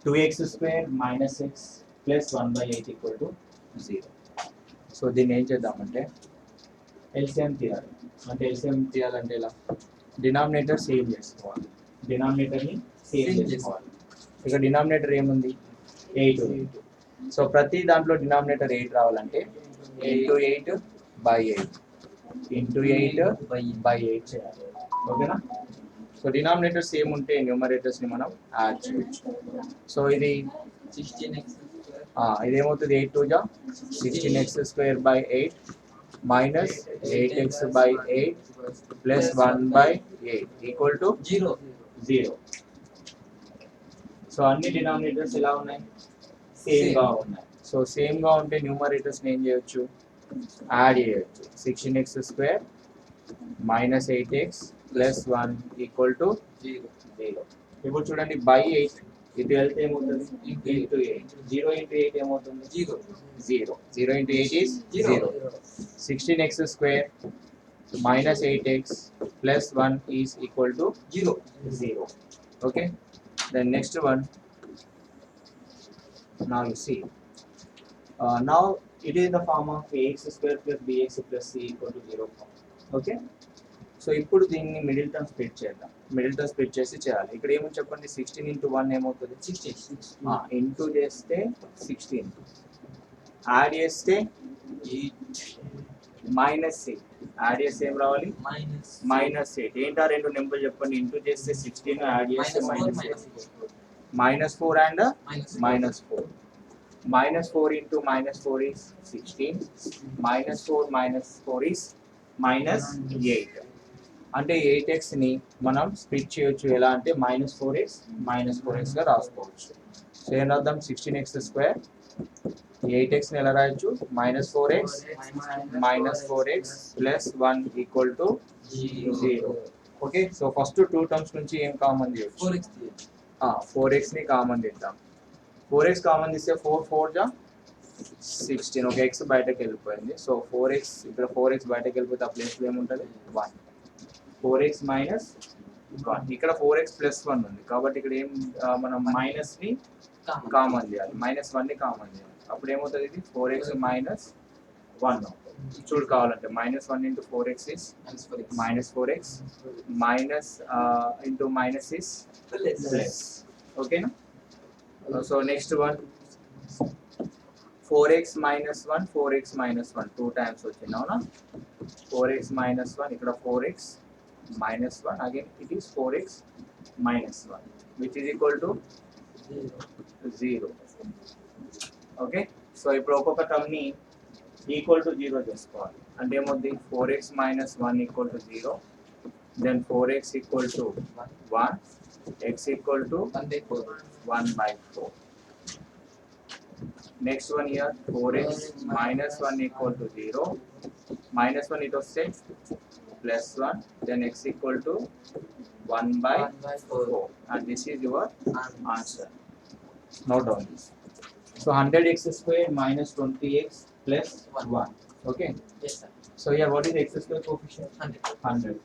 2x square minus x plus 1 by 8 equal to 0. So దీన్ని ఏం చేద్దామంటే ఎల్సిఎం తీయాలి. అంటే ఎల్సిఎం తీయాలంటే ఇలా డినామినేటర్ సేమ్ చేసుకోవాలి. డినామినేటర్ని సేమ్ చేసుకోవాలి. ఇక డినామినేటర్ ఏముంది 8 ఉంది. సో ప్రతి దాంట్లో డినామినేటర్ 8 రావాలంటే 8 by 8 ఇంటూ 8 by 8 చేయాలి. ఓకేనా? సో డినామినేటర్ సేమ్ ఉంటే న్యూమరేటర్స్ని మనం యాడ్ చేయొచ్చు. సో ఇది 16x ఇదేమవుతుంది 8 2 16x square by 8 minus 8x by 8 plus 1 by 8 equal to 0. So అన్ని డినామినేటర్స్ ఎలా ఉన్నాయి? సేమ్ గా ఉన్నాయి. సో సేమ్ గా ఉంటే న్యూమరేటర్స్ ఏం చేయొచ్చు? యాడ్ చేయొచ్చు. 16x square minus 8x plus 1 equal to 0. ఇప్పుడు చూడండి by 8 ఇది వెళ్తే ఏమవుతుంది? into 8. 0 into 8 ఏమవుతుంది? 0. 0 into 8 is 0. 16x square minus 8x plus 1 is equal to 0. Okay. Then next one. Now you see. Now it is the form of ax square plus bx plus c equal to 0 form. Okay. So ఇప్పుడు దీన్ని middle term split చేద్దాం. Middle term split చేసి చేయాలి. ఇక్కడ ఏమని చెప్పండి? 16 into 1 ఏమవుతుంది? 16. Into చేస్తే 16, యాడ్ చేస్తే 8, మైనస్ 8, యాడ్ చేస్తే ఏం రావాలి? మైనస్ 8. ఏంటా రెండు నెంబర్ చెప్పండి? ఇంటూ చేస్తే 16, యాడ్ చేస్తే -4 and -4. -4 into -4 is 16. -4 is -8. అంటే 8x ని మనం స్ప్లిట్ చేయొచ్చు. ఎలా అంటే -4x గా రాసుకోవచ్చు. సో ఏం రాద్దాం? 16x స్క్వేర్ 8x ని ఎలా రాయొచ్చు? -4x plus 1 equal to 0. Okay. So first two terms నుంచి ఏం కామన్ చేయొచ్చు? 4x ని కామన్ తీద్దాం. 4x కామన్ తీస్తే 4 జా 16. ఒక x బయటకు వెళ్ళిపోయింది. సో 4x ఇక్కడ 4x బయటకు వెళ్ళిపోతే ఆ ప్లేస్లో ఏముంటుంది? 1. 4x minus 1. ఇక్కడ 4x plus 1 ఉంది కాబట్టి ఇక్కడ ఏం మనం మైనస్ ని కామన్ చేయాలి. -1 ని కామన్ చేయాలి. అప్పుడు ఏమవుతుంది? ఇది 4x minus 1 చూడు కావాలంటే -1 into 4x is -4x minus into minus is plus. ఓకేనా? So next one 4x minus 1 2 times వచ్చింది. అవునా? 4x minus 1 ఇక్కడ 4x minus 1 again it is 4x minus 1 which is equal to 0. Okay. So ఇప్పుడు ఒక్కొక్క term ని equal to 0 చేసుకోవాలి. అంటే ఏమవుతుంది? 4x minus 1 equal to 0, then 4x equal to 1, x equal to 1/4. Next one here 4x minus 1 equal to 0, -1 it was set plus 1, then x equal to 1/4, and this is your answer. Note down this. So 100x square minus 20x plus 1. Okay. Yes, sir. So here what is the x square coefficient? 100.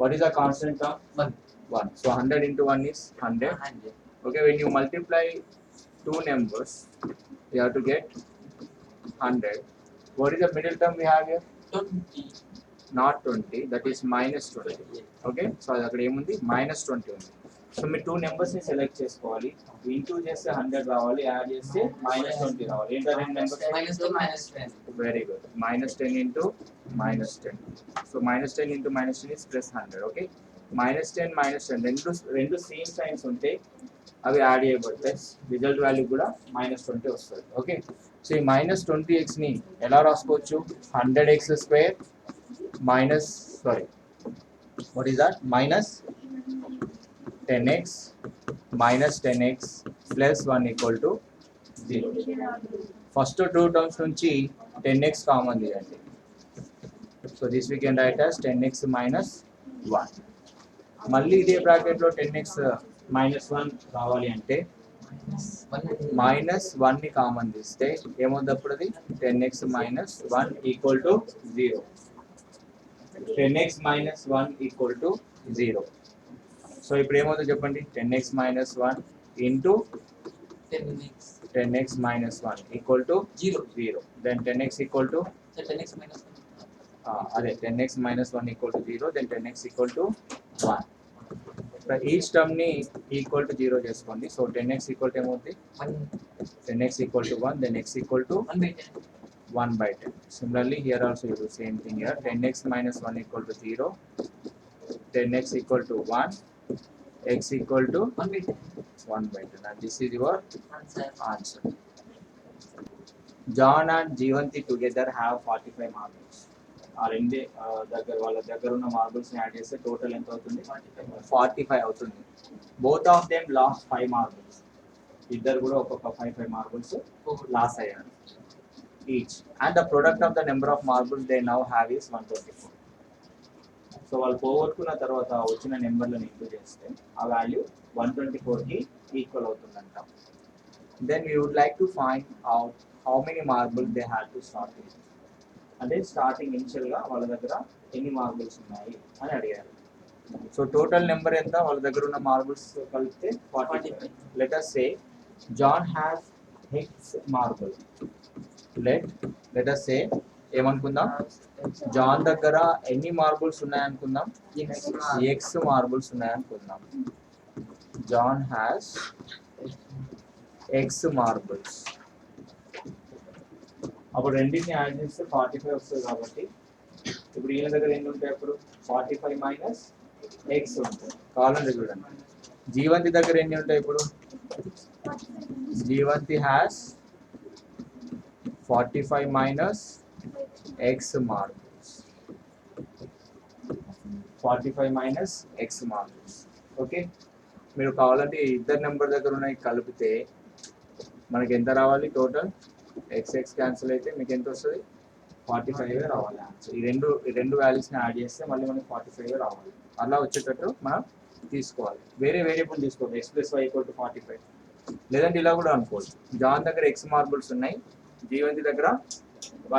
What is the constant term? 1. So 100 into 1 is 100. Okay. When you multiply two numbers, you have to get 100. What is the middle term we have here? 20. Not 20, that is -20. Okay. So అక్కడ ఏముంది? -20 ఉంది. So మీరు two numbers ని select చేసుకోవాలి. Into చేస్తే 100 రావాలి, add చేస్తే -20 రావాలి. ఏంటో రెండు numbers? -10. Very good. -10 into -10. So -10 into -10 is +100. Okay. -10 రెండు సేమ్ సైన్స్ ఉంటే అవి యాడ్ చేయబడతాయి. రిజల్ట్ వాల్యూ కూడా -20 వస్తుంది. ఓకే. సో ఈ -20x ని ఎలా రాసుకోవచ్చు? 100x square what is that? -10x plus 1 equal to 0. First two terms నుంచి 10x కామన్ తీయండి. So this we can write as 10x minus 1. మళ్ళీ ఇదే బ్రాకెట్లో 10x -1 రావాలి అంటే -1 ని కామన్ తీస్తే ఏమవుతుంది? అప్పుడు అది 10x minus 1 equal to 0. 10x minus 1 equal to 0. So ఇప్పుడు ఏమవుతుంది చెప్పండి? 10x minus 1 into 10x 10x minus 1 equal to 0. 0. Then 10x equal to So 10x minus 1. అదే 10x minus 1 equal to 0. Then 10x equal to 1. Each term ని equal to 0 చేసుకోండి. So 10x equal to ఏమవుతుంది? 1 10x equal to 1. Then x equal to 1 by 10. 1 by 10. Similarly, here also you do same thing here. 10x minus 1 equal to 0. 10x equal to 1. X equal to 1 by 10. 1 by 10. And this is your Answer. answer. John and Jeevanti together have 45 marbles. ఆ రెండే దగ్గర వాళ్ళ దగ్గర ఉన్న marbles add చేస్తే total ఎంత అవుతుంది? 45 అవుతుంది. Both of them lost 5 marbles. ఇద్దరు కూడా ఒక్కొక్క 5 మార్బుల్స్ లాస్ అయ్యారు each. And the product of the number of marbles they now have is 124. So వాళ్ళు పోగొట్టుకున్న తర్వాత వచ్చిన నెంబర్లను ఇంటూ చేస్తే ఆ వాల్యూ 124కి ఈక్వల్ అవుతుందంట. Then we would like to find out how many marbles they had to start with. అంటే స్టార్టింగ్ ఇనిషియల్గా వాళ్ళ దగ్గర ఎన్ని మార్బుల్స్ ఉన్నాయి అని అడిగారు. సో టోటల్ నెంబర్ ఎంత వాళ్ళ దగ్గర ఉన్న మార్బుల్స్ కలిపితే 45. Let us say John has x marble. let us say ఏమనుకుందాం? జాన్ దగ్గర ఎన్ని మార్బుల్స్ ఉన్నాయనుకుందాం? x మార్బుల్స్ ఉన్నాయనుకుందాం. John has x marbles. అప్పుడు రెండింటిని యాడ్ చేస్తే 45 వస్తుంది కాబట్టి ఇప్పుడు ఈయన దగ్గర ఎన్ని ఉంటాయి? అప్పుడు 45 మైనస్ ఎక్స్ ఉంటుంది. కావాలంటే చూడండి. జీవంతి దగ్గర ఎన్ని ఉంటాయి ఇప్పుడు? Jeevanthi has 45 minus x marbles. 45 minus x marbles. Okay, మీరు కావాలంటే ఇద్దరు నెంబర్ దగ్గర ఉన్నాయి కలిపితే మనకి ఎంత రావాలి? టోటల్ x క్యాన్సిల్ అయితే మీకు ఎంత వస్తుంది? 45 రావాలి ఆన్సర్. ఈ రెండు వాల్యూస్ని యాడ్ చేస్తే మళ్ళీ మనకి 45 రావాలి. అలా వచ్చేటట్టు మనం తీసుకోవాలి. వేరే వేరియబుల్ తీసుకోవాలి. x plus y equal to 45. లేదంటే ఇలా కూడా అనుకోవచ్చు. జాన్ దగ్గర x మార్బుల్స్ ఉన్నాయి, జీవంతి దగ్గర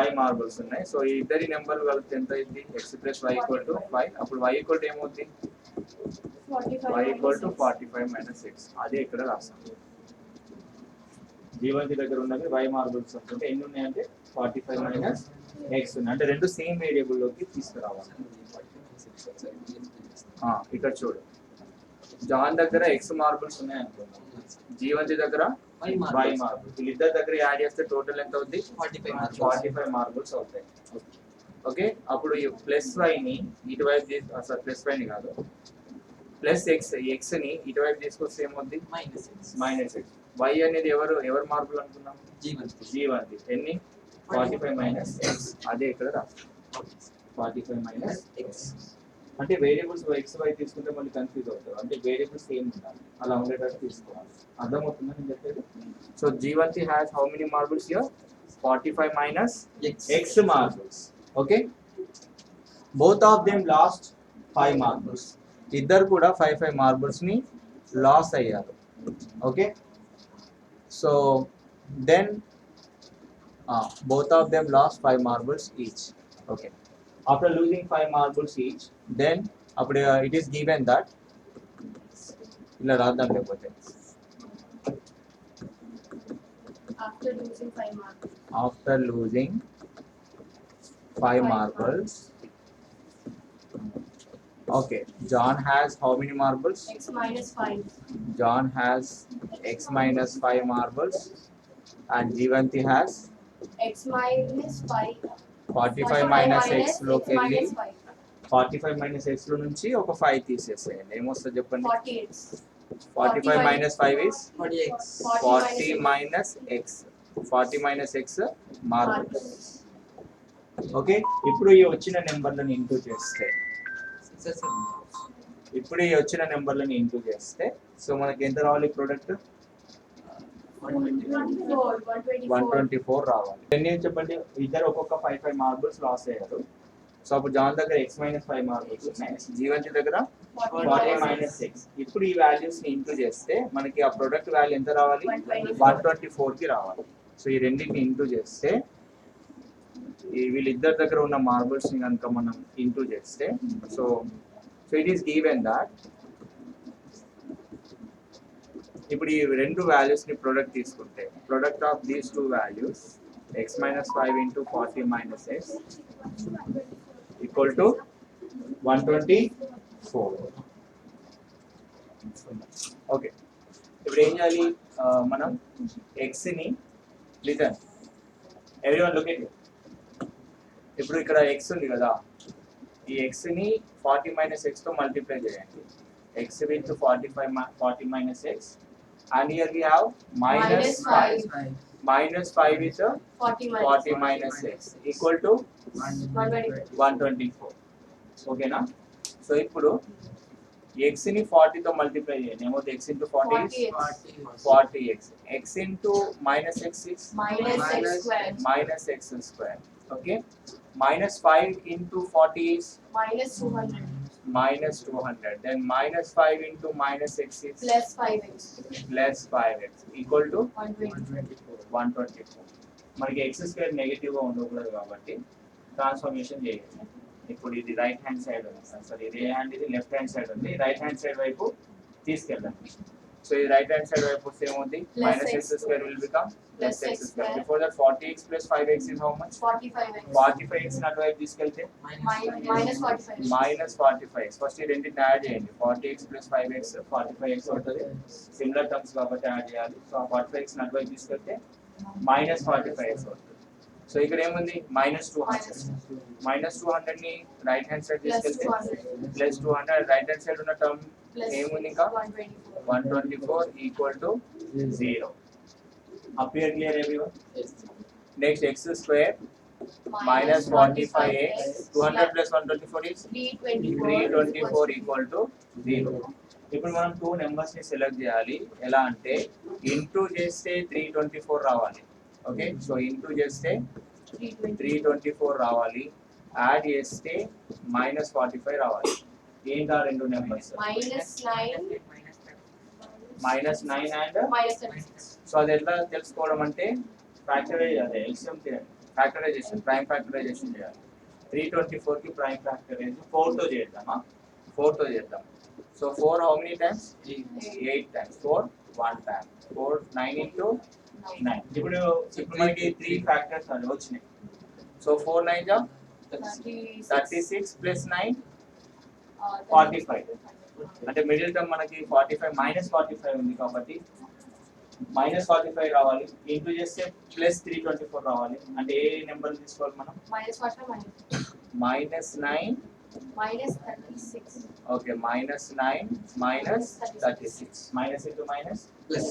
y మార్బుల్స్ ఉన్నాయి. సో ఈ ఇద్దరి నెంబర్లు కలిపితే ఎంత అయింది? x plus y equal to 5. అప్పుడు y ఈక్వల్ టు ఏమవుతుంది? y equal to 45 minus x. అదే ఇక్కడ రాస్తాం. జీవంతి దగ్గర ఉన్నది y మార్బుల్స్ అనుకుంటే ఎన్ని ఉన్నాయంటే 45 మైనస్ ఎక్స్ ఉన్నాయి. అంటే రెండు సేమ్ వేరియబుల్లోకి తీసుకురావాలి. ఇక్కడ చూడు, జాన్ దగ్గర ఎక్స్ మార్బుల్స్ ఉన్నాయి అనుకుందాం, జీవంతి దగ్గర y మార్బుల్స్. వీళ్ళిద్దరి దగ్గర యాడ్ చేస్తే టోటల్ ఎంత అవుద్ది? 45 మార్బుల్స్ అవుతాయి. ఓకే, అప్పుడు ఈ ప్లస్ వైని ఇటువైపు ప్లస్ వైని కాదు ప్లస్ ఎక్స్ ని ఇటువైపు తీసుకొస్తే ఏమవుద్ది? Minus X. y అనేది ఎవరు మార్బుల్ అనుకున్నాం? జీవంతి. ఎన్ని? 45 మైనస్ ఎక్స్. అదే ఇక్కడ రాస్తాం 45 మైనస్ ఎక్స్. అంటే వేరియబుల్స్ ఎక్స్ వై తీసుకుంటే మళ్ళీ కన్ఫ్యూజ్ అవుతారు. అంటే వేరియబుల్స్ సేమ్ ఉండాలి, అలా ఉండేటట్టు తీసుకోవాలి. అర్థమవుతుందా నేను చెప్పేది? So Jeevanthi has how many marbles here? 45 minus x marbles. Okay, both of them lost 5 marbles. ఇద్దరు కూడా 5 మార్బుల్స్ ని లాస్ అయ్యారు. Okay, so then both of them lost 5 marbles each. Okay, after losing 5 marbles each, then it is given that ila radam lekapothe after losing 5 marbles. After losing 5 marbles. Okay, John has how many marbles? X minus 5. John has x minus 5 marbles and Jeevanti has X minus 5. 45 minus x లోకి వెళ్ళి minus 5. 45 minus x లో నుంచి ఒక 5 తీసేసేయండి. ఏమొస్తుంది చెప్పండి? 48. 45 minus 5 is 40x. 40 minus x. 40 minus x marbles. Okay, ఇప్పుడు ఈ వచ్చిన నెంబర్లను ఇంటూ చేస్తే సో మనకి ఎంత రావాలి? ప్రొడక్ట్ 124 రావాలి. ఎన్ని చెప్పండి? ఇద్దరు ఒక్కొక్క 5 మార్బుల్స్ లాస్ అయ్యారు. సో అప్పుడు జాన్ దగ్గర x మైనస్ 5 మార్బుల్స్ ఉన్నాయి, జీవంతి దగ్గర 40 మైనస్ x. ఇప్పుడు ఈ వాల్యూస్ ని ఇంటూ చేస్తే మనకి ఆ ప్రొడక్ట్ వాల్యూ ఎంత రావాలి? 124కి రావాలి. సో ఈ రెండింటిని ఇంటూ చేస్తే వీళ్ళిద్దరి దగ్గర ఉన్న మార్బుల్స్ ని కనుక మనం ఇంటూ చేస్తే so it is given that ఇప్పుడు ఈ రెండు వాల్యూస్ ని ప్రొడక్ట్ తీసుకుంటే product of these two values x minus 5 into 40 minus x equal to 124. Okay, ఇప్పుడు ఏం చేయాలి? మనం x ని రిటర్న్ ఎవ్రీవన్ లుక్ ఎట్. ఇప్పుడు ఇక్కడ x ఉంది కదా, ఈ x ని 40 minus x తో మల్టిప్లై చేయండి. x with 40 minus x, and here we have minus 5 with 40 minus x equal to 124. ఓకేనా? సో ఇప్పుడు x ని 40 తో మల్టిప్లై చేయండి. ఏమవుతుంది? x into 40 is 40x. x into minus x is minus x square. Okay, minus 5 into 40 is minus 200. Then minus 5 into minus x is plus 5x equal to 124. మనకి x square negative గా ఉండకూడదు కాబట్టి transformation చేయాలి. ఇప్పుడు ఇది right hand side ఉంది, sorry ఇది left hand side ఉంది. రైట్ హ్యాండ్ సైడ్ వైపు తీసుకెళ్ళండి. సో ఈ రైట్ హ్యాండ్ సైడ్ వైపు వస్తే ఏమవుతుంది? minus x square will become plus x square. Before that 40x plus 5x is how much? 45x ని అటువైపు తీసుకెళ్తే minus 45x. ఫస్ట్ ఈ రెండింటిని యాడ్ చేయండి. 40x plus 5x 45x అవుతుంది. సిమిలర్ టర్మ్స్ కాబట్టి యాడ్ చేయాలి. సో 45x ని అటువైపు తీసుకెళ్తే minus 45x అవుతుంది. సో ఇక్కడ ఏముంది? minus 200 ని రైట్ హ్యాండ్ సైడ్ తీసుకెళ్తే plus 200. రైట్ హ్యాండ్ సైడ్ ఉన్న టర్మ్ ఏముంది? ఇంకా 124 equal to 0. Appear clear everyone? Next x square minus 45x 200 plus 124 is 324 equal to 0. ఇప్పుడు మనం టూ నెంబర్స్ ని సెలెక్ట్ చేయాలి. ఎలా అంటే ఇంటూ చేస్తే 324 రావాలి. ఓకే, సో ఇంటూ చేస్తే 324 రావాలి, యాడ్ చేస్తే minus 45 రావాలి. ఏంటా రెండు నెంబర్స్? minus 9 and సో అది ఎట్లా తెలుసుకోవడం అంటే ఫ్యాక్టరైజ్, అదే ఎల్సిఎం చేయాలి, ఫ్యాక్టరైజేషన్, ప్రైమ్ ఫ్యాక్టరైజేషన్ చేయాలి. 324 కి ప్రైమ్ ఫ్యాక్టరైజ్ 4 తో చేద్దామా? 4 తో చేద్దాం. So 4 how many times? 8 times. 4 1 time. 4 9 into 9. ఇప్పుడు మనకి 3 ఫ్యాక్టర్స్ అవి వచ్చినాయి. సో 4 9 జా 36 plus 9 45. అంటే మిడిల్ టర్మ్ మనకి 45 minus 45 ఉంది కాబట్టి minus 45 రావాలి. ఇంటూ చేస్తే ప్లస్ 324 రావాలి. అంటే ఏ నెంబర్ తీసుకోవాలి మనం? minus 9 okay, minus 9 minus 36. minus into minus plus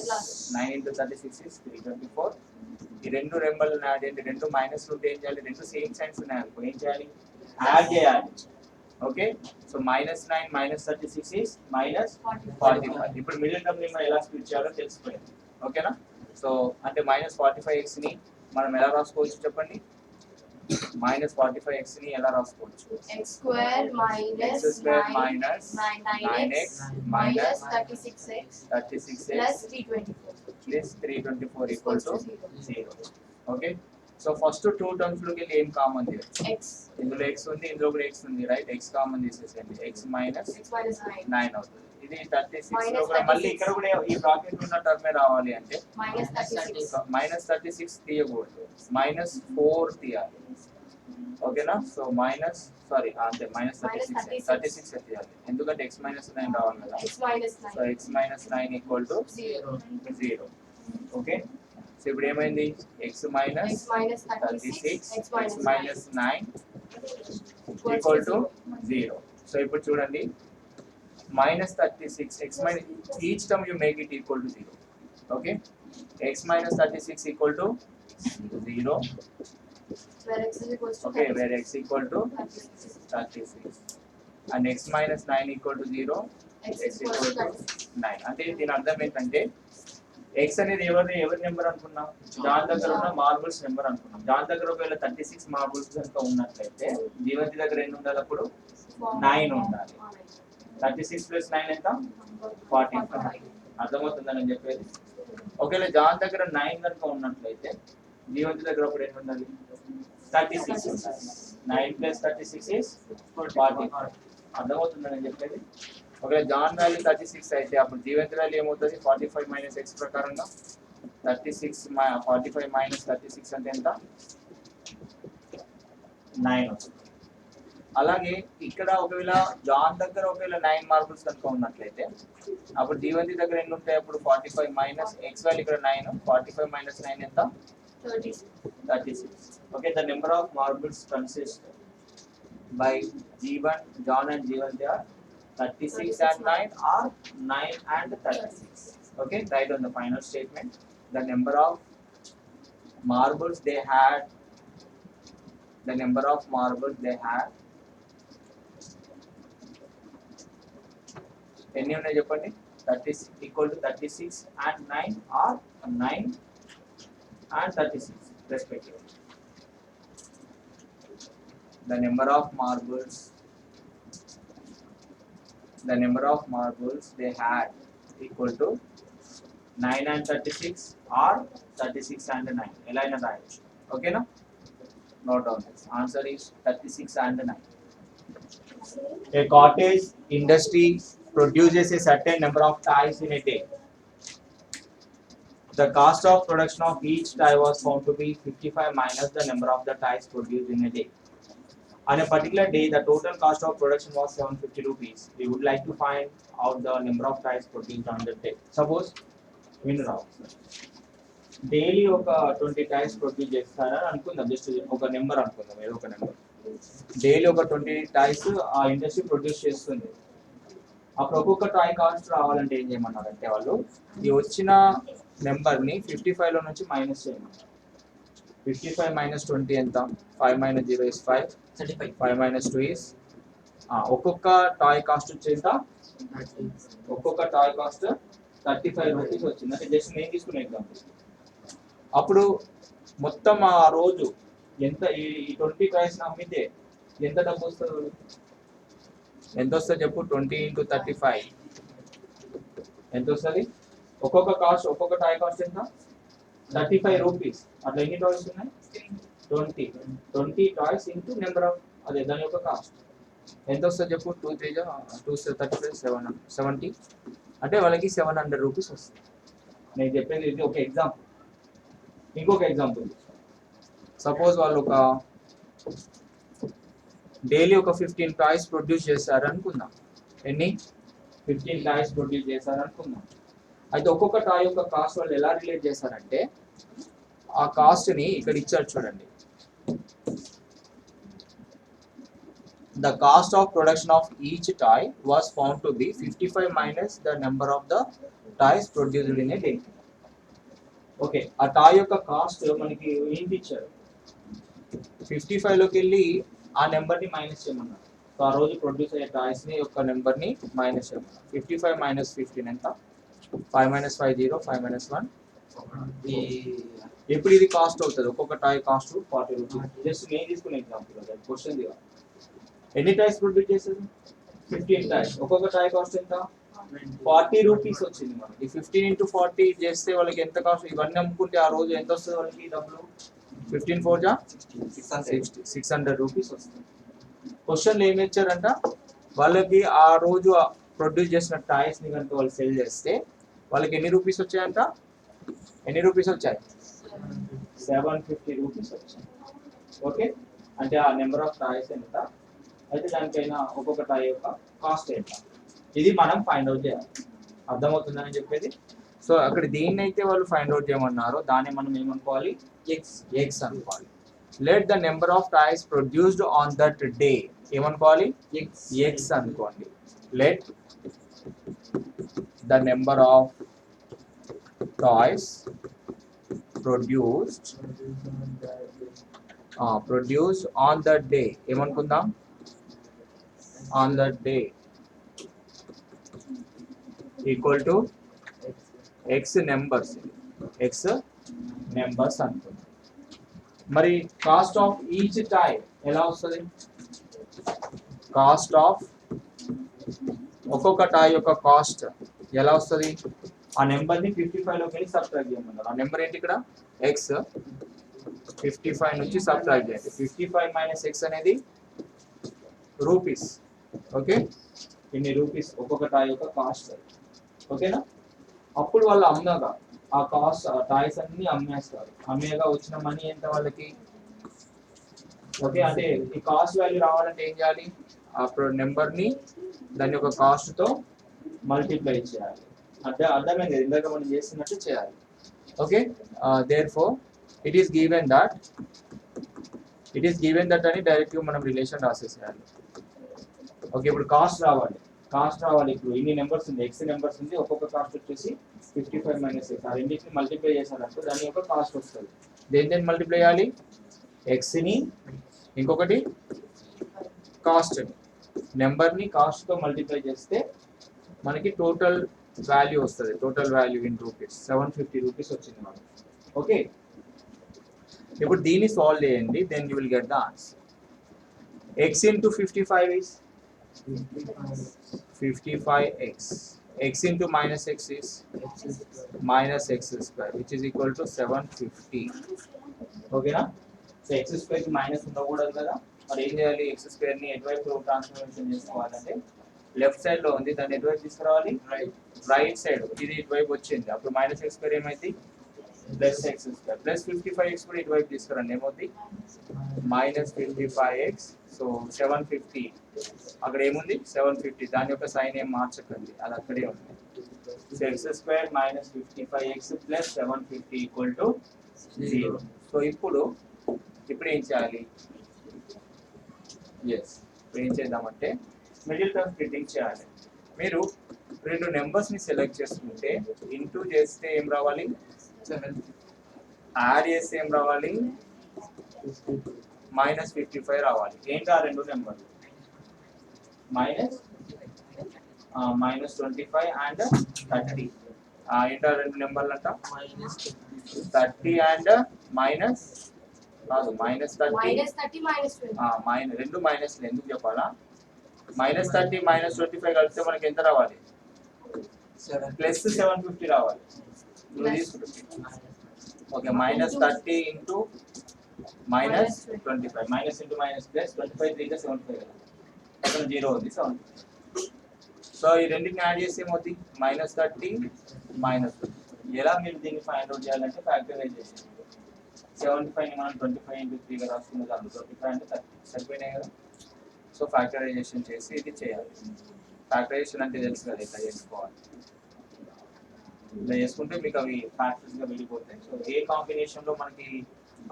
9 into 36 is 324. ఈ రెండు నెంబర్లు యాడ్ చేయండి. రెండు మైనస్ ఉంటే ఏం చేయాలి? రెండు సేమ్ సైన్స్ ఉన్నాయి అనుకో, ఏం చేయాలి? యాడ్ చేయాలి. Okay, so minus 9 minus 36 is minus 45. ఇప్పుడు మిడిల్ టర్మ్ ని మనం ఎలా స్ప్లిట్ చేయాలో తెలిసిపోయింది. ఓకేనా? సో అంటే minus 45x ని మనం ఎలా రాసుకోవచ్చు చెప్పండి? minus 45x ని ఎలా రాసుకోవచ్చు? x square minus 9x minus 36x plus 324. This 324 equal to 0. Okay, so first two terms లోకి వెళ్ళి ఏం కామన్ చేయొచ్చు? x ఇందులో x ఉంది, ఇందులో కూడా x ఉంది, రైట్? x కామన్ తీసేసేయండి. x minus 9 అవుతుంది. ఇది 36 లో కూడా మళ్ళీ ఇక్కడ కూడా ఈ బ్రాకెట్ ఉన్న టర్మే రావాలి అంటే minus 36 తీయకూడదు, -4 తీయాలి. ఓకేనా? సో మైనస్ సారీ అంటే minus 36 తీయాలి. ఎందుకంటే x minus 9 రావాలి కదా. So x minus 9 equal to 0. Okay, so ఇప్పుడు ఏమైంది? x minus 36 x minus 9 equal to 0. So ఇప్పుడు చూడండి, minus 36 x minus each term you make it equal to 0. Okay, x minus 36 equal to 0. where x is equal to Okay, where x equal to 36 and x minus 9 equal to 0, x equal to 9. అంటే దీని అర్థం ఏంటంటే x అనేది ఎవరి number అనుకున్నాం? John దగ్గర ఉన్న marbles number అనుకున్నాం. జాన్ దగ్గర ఒకవేళ 36 మార్బుల్స్ కనుక ఉన్నట్లయితే జీవంతి దగ్గర ఎన్ని ఉండాలి? అప్పుడు 9 ఉండాలి. 36 plus 9 ఎంత? 45. అర్థమవుతుందని నేను చెప్పేది. ఒకవేళ జాన్ దగ్గర 9 కనుక ఉన్నట్లయితే జీవంతి దగ్గర అప్పుడు ఎన్ని ఉండాలి? 36 ఉండాలి. 9 plus 36 is 45. అర్థమవుతుందని నేను చెప్పేది. ఒకవేళ జాన్ వాల్యూ 36 అయితే అప్పుడు జీవెంత్ వాల్యూ ఏమవుతుంది 45 మైనస్ ఎక్స్ ప్రకారంగా 45 మైనస్ 36 అంటే ఎంత 9 వస్తుంది. అలాగే ఇక్కడ ఒకవేళ జాన్ దగ్గర ఒకవేళ 9 మార్బుల్స్ కనుక ఉన్నట్లయితే అప్పుడు జీవంతి దగ్గర ఎన్ని ఉంటాయి అప్పుడు 45 మైనస్ ఎక్స్ వాల్యూ ఇక్కడ 9 45 మైనస్ 9 ఎంత 36. Okay the number of marbles consist by G1 John and Jeevanti are 36 and 9 or 9 and 36. Okay, write on the final statement the number of marbles they had, the number of marbles they had ఎన్ని ఉన్నాయి చెప్పండి 36 equal to 36 and 9 or 9 and 36 respectively. The number of marbles they had equal to 9 and 36 or 36 and 9. Elina right. Okay na? Note down this. Answer is 36 and 9. A cottage industry produces a certain number of ties in a day. The cost of production of each tie was found to be 55 minus the number of the ties produced in a day. On a particular day, the total cost of production was 750 rupees. We would like to find out the number of ties produced on that day. Suppose, daily ఒక 20 ties produce చేస్తారని అనుకుందాం, just ఒక number అనుకుందాం, ఏదో ఒక number. Daily ఒక 20 ties ఆ industry produce చేస్తుంది. అప్పుడు ఒక్కొక్క టాయ్ కాస్ట్ రావాలంటే ఏం చేయమన్నారంటే వాళ్ళు ఈ వచ్చిన నెంబర్ని 55లో నుంచి మైనస్ చేయమన్నారు. 55 minus 20 ఎంత 5 minus 0 is 5 5 minus 2 is ఒక్కొక్క టాయ్ కాస్ట్ వచ్చేంత ఒక్కొక్క టాయ్ కాస్ట్ 35 రూపీస్ వచ్చింది. అంటే జస్ట్ నేను తీసుకునే ఎగ్జాంపుల్. అప్పుడు మొత్తం ఆ రోజు ఎంత ఈ 20 టాయ్స్ అమ్మితే ఎంత డబ్బు వస్తుంది, ఎంత వస్తుంది చెప్పు 20 into 35 ఎంత వస్తుంది? ఒక్కొక్క కాస్ట్ ఒక్కొక్క టాయ్ కాస్ట్ ఎంత 35 రూపీస్. అట్లా ఎన్ని టాయ్స్ ఉన్నాయి 20 టాయ్స్ ఇంటూ నెంబర్ ఆఫ్ అదే దాని యొక్క కాస్ట్ ఎంత వస్తుంది చెప్పు 2 3 2 35 70 అంటే వాళ్ళకి 700 రూపీస్ వస్తుంది. నేను చెప్పేది ఇది ఒక ఎగ్జాంపుల్. ఇంకొక ఎగ్జాంపుల్, సపోజ్ వాళ్ళు ఒక డైలీ ఒక 15 టాయ్స్ ప్రొడ్యూస్ చేస్తారు అనుకుందాం. ఎన్ని 15 టాయ్స్ ప్రొడ్యూస్ చేస్తారు అనుకుందాం. అయితే ఒక్కొక్క టాయ్ యొక్క కాస్ట్ వాళ్ళు ఎలా రిలేట్ చేస్తారంటే ఆ కాస్ట్ ని ఇక్కడ ఇచ్చారు చూడండి. The cost of production of each toy was found to be 55 minus the number of the toys produced in a day. Okay, ఆ టాయ్ యొక్క కాస్ట్ మనకి ఏంటి ఇచ్చారు 55 లోకి వెళ్ళి ఆ నెంబర్ ని మైనస్ చేయమన్నారు. సో ఆ రోజు ప్రొడ్యూస్ అయ్యే టాయ్స్ ని యొక్క నెంబర్ ని మైనస్ చేయమన్నారు. 55 minus 15 ఎంత 5 minus 5 0 5 minus 1. ఎప్పుడు ఇది కాస్ట్ అవుతుంది ఒక్కొక్క టాయ్ కాస్ట్ 40 రూపీస్. జస్ట్ నేను తీసుకునే ఎగ్జాంపుల్ అది క్వశ్చన్ దిగా. ఎన్ని టాయ్స్ ప్రొడ్యూస్ చేసేది 15 టాయ్స్. ఒక్కొక్క టాయ్ కాస్ట్ ఎంత 40 రూపీస్ వచ్చింది. మనకి 15 into 40 చేస్తే వాళ్ళకి ఎంత కాస్ట్, ఇవన్నీ అమ్ముకుంటే ఆ రోజు ఎంత వస్తుంది వాళ్ళకి డబ్బులు 15 4 జా 600 రూపీస్ వస్తుంది. క్వశ్చన్లు ఏమి ఇచ్చారంట వాళ్ళకి ఆ రోజు ప్రొడ్యూస్ చేసిన టాయ్స్ ని కనుక వాళ్ళు సెల్ చేస్తే వాళ్ళకి ఎన్ని రూపీస్ వచ్చాయంట, ఎన్ని రూపీస్ వచ్చాయి 750 రూపీస్ వచ్చాయి. ఓకే, అంటే ఆ నెంబర్ ఆఫ్ టాయ్స్ ఎంత, అయితే దానికైనా ఒక్కొక్క టాయ్ యొక్క కాస్ట్ ఎంత, ఇది మనం ఫైండ్ అవుట్ చేయాలి. అర్థమవుతుందని చెప్పేది. సో అక్కడ దేన్ని అయితే వాళ్ళు ఫైండ్ అవుట్ చేయమన్నారో దాన్ని మనం ఏమనుకోవాలి ఎక్స్ అనుకోవాలి. Let the number of toys produced on that day ఏమనుకోవాలి ఎక్స్ అనుకోండి. Let the number of toys produced on that day ఏమనుకుందాం on that day equal to x numbers అనుకుందాం. మరి కాస్ట్ ఆఫ్ ఈచ్ టాయ్ ఎలా వస్తుంది, cost of ఒక్కొక్క toy యొక్క cost ఎలా వస్తుంది, ఆ నెంబర్ ని 55 లోకి వెళ్ళి సబ్ట్రాక్ట్ చేయమన్నారు. ఆ నెంబర్ ఏంటి ఇక్కడ ఎక్స్, 55 నుంచి సబ్ట్రాక్ట్ చేయండి. 55 మైనస్ ఎక్స్ అనేది రూపీస్. ఓకే, ఇన్ని రూపీస్ ఒక్కొక్క టాయ్ యొక్క కాస్ట్. ఓకేనా? అప్పుడు వాళ్ళు అమ్మగా ఆ కాస్ట్ ఆ టాయ్స్ అన్ని అమ్మేస్తారు. అమ్మేగా వచ్చిన మనీ ఎంత వాళ్ళకి? ఓకే, అంటే ఈ కాస్ట్ వాల్యూ రావాలంటే ఏం చేయాలి? అప్పుడు నెంబర్ ని దాని యొక్క కాస్ట్ తో మల్టిప్లై చేయాలి. అర్థమైంది, ఇందాక మనం చేస్తున్నట్టు చేయాలి. Okay, therefore it is given that అని డైరెక్ట్ గా మనం రిలేషన్ రాసేసేయాలి. ఓకే, ఇప్పుడు కాస్ట్ రావాలి. ఇప్పుడు ఇన్ని నెంబర్స్ ఉంది, ఎక్స్ నెంబర్స్ ఉంది, ఒక్కొక్క కాస్ట్ వచ్చేసి 55 మైనస్ ఎక్స్. ఆ రెండింటిని మల్టిప్లై చేశారంటే దాని యొక్క కాస్ట్ వస్తుంది. దేని మల్టిప్లై చేయాలి? ఎక్స్ ని ఇంకొకటి కాస్ట్ నెంబర్ ని కాస్ట్ తో మల్టిప్లై చేస్తే మనకి టోటల్ వాల్యూ వస్తుంది. Total value in rupees 750 rupees వచ్చింది మనకి. ఓకే, ఇప్పుడు దీన్ని సాల్వ్ చేయండి, then you will get the answer. x into 55 is 55x. X into minus x is minus x square, which is equal to 750. ఓకేనా? So x square కి minus ఉండకూడదు కదా, మరి ఏం చేయాలి? x square ని ఎటువైపు ట్రాన్స్ఫర్మేషన్ చేసుకోవాలంటే లెఫ్ట్ సైడ్ లో ఉంది, దాన్ని ఎటువైపు తీసుకురావాలి? Right side. ఇది ఇటువైపు వచ్చింది, అప్పుడు మైనస్ x square ఏమైంది? Plus x square. Plus 55x కూడా ఇటువైపు తీసుకురండి, ఏమవుతుంది? Minus 55x. సో 750 అక్కడ ఏముంది? 750. దాని యొక్క సైన్ ఏం మార్చకండి, అది అక్కడే ఉంది. So X square minus 55x plus 750 equal to 0. So ఇప్పుడు ఏం చేయాలి? ఇప్పుడు ఏం చేద్దామంటే మిడిల్ టర్మ్ స్ప్లిట్టింగ్ చేయాలి. మీరు రెండు నెంబర్స్ ని సెలెక్ట్ చేసుకుంటే ఇంటూ చేస్తే ఏం రావాలి? 7. యాడ్ చేస్తే ఏం రావాలి? మైనస్ 55 రావాలి. ఏంటి ఆ రెండు నెంబర్లు? Minus 25 and 30. ఏంటి ఆ రెండు నెంబర్లు అంట? 30 అండ్ మైనస్ కాదు, మైనస్ 30 రెండు మైనస్ ఎందుకు చెప్పాలా? మైనస్ 30 మైనస్ 25 కలిపితే మనకి ఎంత రావాలి? ప్లస్ 750 రావాలి. Okay, minus 30 into minus 25, minus into minus plus 25 3 75 కదా, అక్కడ 0 ఉంది 7. సో ఈ రెండింటిని యాడ్ చేస్తే ఏమవుతుంది? Minus 30 minus 20. ఎలా మీరు దీన్ని ఫైండ్ అవుట్ చేయాలంటే ఫ్యాక్టరైజేషన్. 75 ని మనం 25 ఇంటూ 3 గా రాసుకున్న దాన్ని 25 అంటే 30 సరిపోయినాయి కదా. సో ఫ్యాక్టరైజేషన్ చేసి ఇది చేయాలి. ఫ్యాక్టరైజేషన్ అంటే తెలుసు కదా, ఇట్లా చేసుకోవాలి. ఇలా చేసుకుంటే మీకు అవి ఫ్యాక్టర్స్ గా వెళ్ళిపోతాయి. సో ఏ కాంబినేషన్ లో మనకి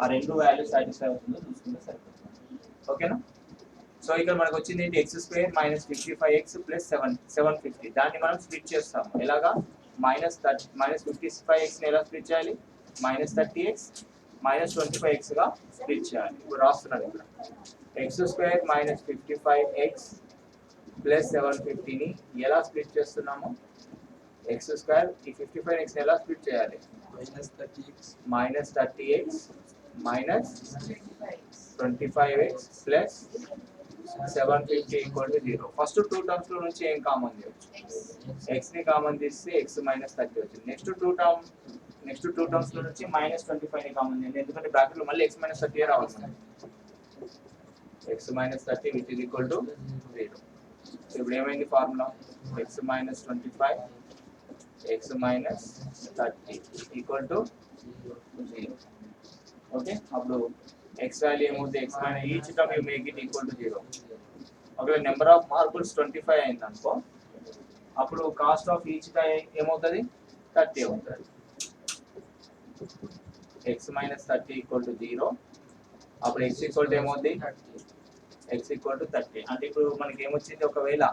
ఆ రెండు వాల్యూస్ సాటిస్ఫై అవుతుందో చూసుకుంటే సరిపోతుంది. ఓకేనా? సో ఇక్కడ మనకు వచ్చింది ఏంటి? X square minus 55x plus 750. దాన్ని మనం స్ప్లిట్ చేస్తాము. ఎలాగా? మైనస్ 55x ని ఎలా స్ప్లిట్ చేయాలి? మైనస్ 30x మైనస్ 25x గా స్ప్లిట్ చేయాలి. ఇప్పుడు రాస్తున్నాను ఇక్కడ X square minus 55x plus 750 ని ఎలా స్ప్లిట్ చేస్తున్నాము? ఎక్స్ స్క్వేర్ ఈ 55x ని ఎలా స్ప్లిట్ చేయాలి? Minus 30x minus 25x plus 750 equal to 0. First two terms లో నుంచి ఏం కామన్ చేయొచ్చు? x ని కామన్ తీస్తే x మైనస్ 30 వచ్చింది. నెక్స్ట్ టూ టర్మ్స్ లో నుంచి మైనస్ 25 ని కామన్ చేయండి, ఎందుకంటే బ్రాకెట్ లో మళ్ళీ x మైనస్ 30 రావాలి మనకి. x minus 30 which is equal to 0. So ఇప్పుడు ఏమైంది formula? x minus 25 x minus 30 equal to 0. Okay, అప్పుడు x వాల్యూ ఏమవుతుంది? x minus each term you make it equal to 0. ఒకవేళ నెంబర్ ఆఫ్ మార్బుల్స్ 25 అయింది అనుకో, అప్పుడు కాస్ట్ ఆఫ్ ఈచ్ టైం ఏమవుతుంది? 30 అవుతుంది. x minus 30 equal to 0. అప్పుడు x equal to ఏమవుతుంది? x equal to 30. అంటే ఇప్పుడు మనకి ఏమొచ్చింది? ఒకవేళ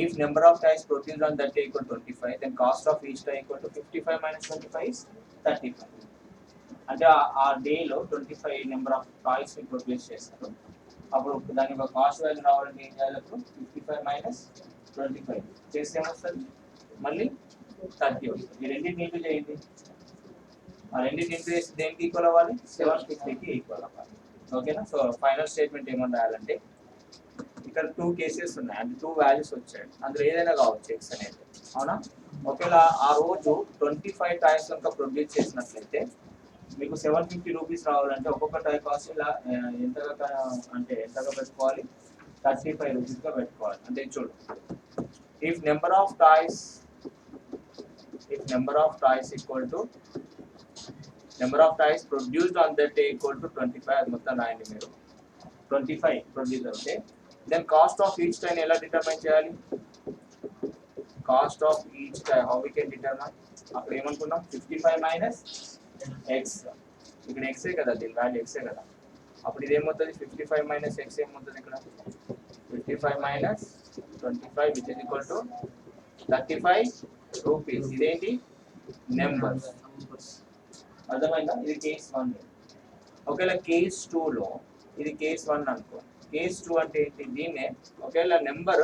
if number of tiles produced on that day equal to 25, then cost of each tie equal to 55 minus 25 is 35. అంటే ఆ డే లో 25 నెంబర్ ఆఫ్ టాయ్స్ ని ప్రొడ్యూస్ చేస్తారు. అప్పుడు దాని యొక్క కాస్ట్ వాల్యూ రావాలంటే ఏం చేయాలి? 55 మైనస్ 25 చేస్తే ఏమొస్తుంది? మళ్ళీ 30 వస్తుంది. ఈ రెండింటిని ఇంటూ చేయండి. ఆ రెండింటిని ఇంటూ చేసి దేనికి ఈక్వల్ అవ్వాలి? 750కి ఈక్వల్ అవ్వాలి. ఓకేనా? సో ఫైనల్ స్టేట్మెంట్ ఏమని రాయాలంటే ఇక్కడ 2 కేసెస్ ఉన్నాయి, అంటే 2 వాల్యూస్ వచ్చాయి, అందులో ఏదైనా కావచ్చు x అనేది. అవునా? ఒకవేళ ఆ రోజు 25 టాయ్స్ కనుక ప్రొడ్యూస్ చేసినట్లయితే మీకు 750 రూపీస్ రావాలంటే ఒక్కొక్క టై కాస్ట్ ఇలా ఎంతగా పెట్టుకోవాలి? 35 rupees గా పెట్టుకోవాలి. అంటే చూడు, if number of toys equal to number of toys produced on that day equal to 25, అది మొత్తం రాయండి మీరు. 25 ప్రొడ్యూస్ అవుతే then cost of each time ఎలా డిటర్మైన్ చేయాలి? Cost of each time how we can determine? అప్పుడు ఏమనుకున్నాం, 55 మైనస్ ఎక్స్. ఇక్కడ ఎక్సే కదా, దీని వాల్యూ ఎక్సే కదా. అప్పుడు ఇదేమవుతుంది, 55 మైనస్ ఎక్స్ ఏమవుతుంది ఇక్కడ? 55 minus 25 which is equal to 35 rupees. ఇదేంటి? నెంబర్స్. అర్థమైందా? ఇది కేస్ 1. ఒకవేళ కేస్ 2లో ఇది కేస్ 1 అనుకో. కేస్ 2 అంటే ఏంటి? దీన్నే ఒకవేళ నెంబర్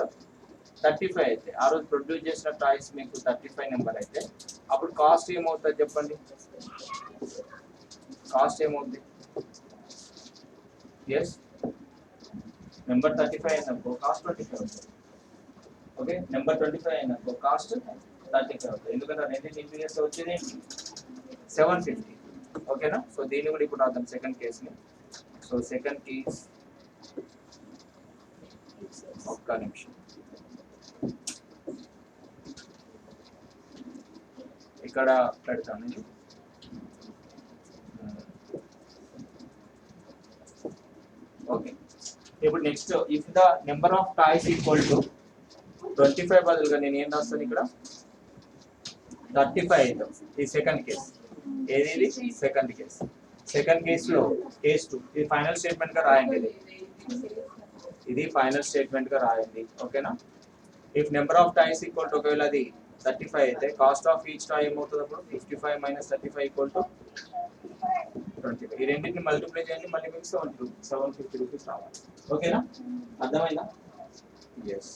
35 అయితే, ఆ రోజు ప్రొడ్యూస్ చేసిన టాయ్స్ మీకు 35 నెంబర్ అయితే, అప్పుడు కాస్ట్ ఏమవుతుంది చెప్పండి? కాస్ట్ ఏమవుతుంది? ఎస్, నెంబర్ 35 అయినప్పుడు కాస్ట్ 25 అవుతుంది. ఓకే, నెంబర్ 25 అయినప్పుడు కాస్ట్ 35 అవుతుంది. ఎందుకంటే రెండింటి ఇంటీరియర్స్ వచ్చేది ఏంటి? 750. ఓకేనా? సో దీన్ని కూడా ఇప్పుడు రాద్దాం సెకండ్ కేస్ని. సో సెకండ్ కేస్, ఒక్క నిమిషం, ఇక్కడ పెడతాను. ఓకే, ఇప్పుడు next, if the number of toys equal to 25 బదులుగా నేను ఏం రాస్తాను ఇక్కడ? 35 అవుతాం. ఈ సెకండ్ కేస్. ఏది? ఇది సెకండ్ కేస్. సెకండ్ కేసులో కేస్ 2 ఇది ఫైనల్ స్టేట్మెంట్ గా రాయండి. ఇది ఫైనల్ స్టేట్మెంట్ గా రాయండి. ఓకేనా? If number of toys equal to, ఒకవేళ అది 35 అయితే కాస్ట్ ఆఫ్ ఈచ్ టాయ్ ఏమవుతుంది అప్పుడు? 55 మైనస్ 35 ఈక్వల్ టు 25. ఈ రెండింటిని మల్టిప్లై చేయండి, మళ్ళీ మీకు 750 రూపీస్ రావాలి. ఓకేనా? అర్థమైందా? ఎస్.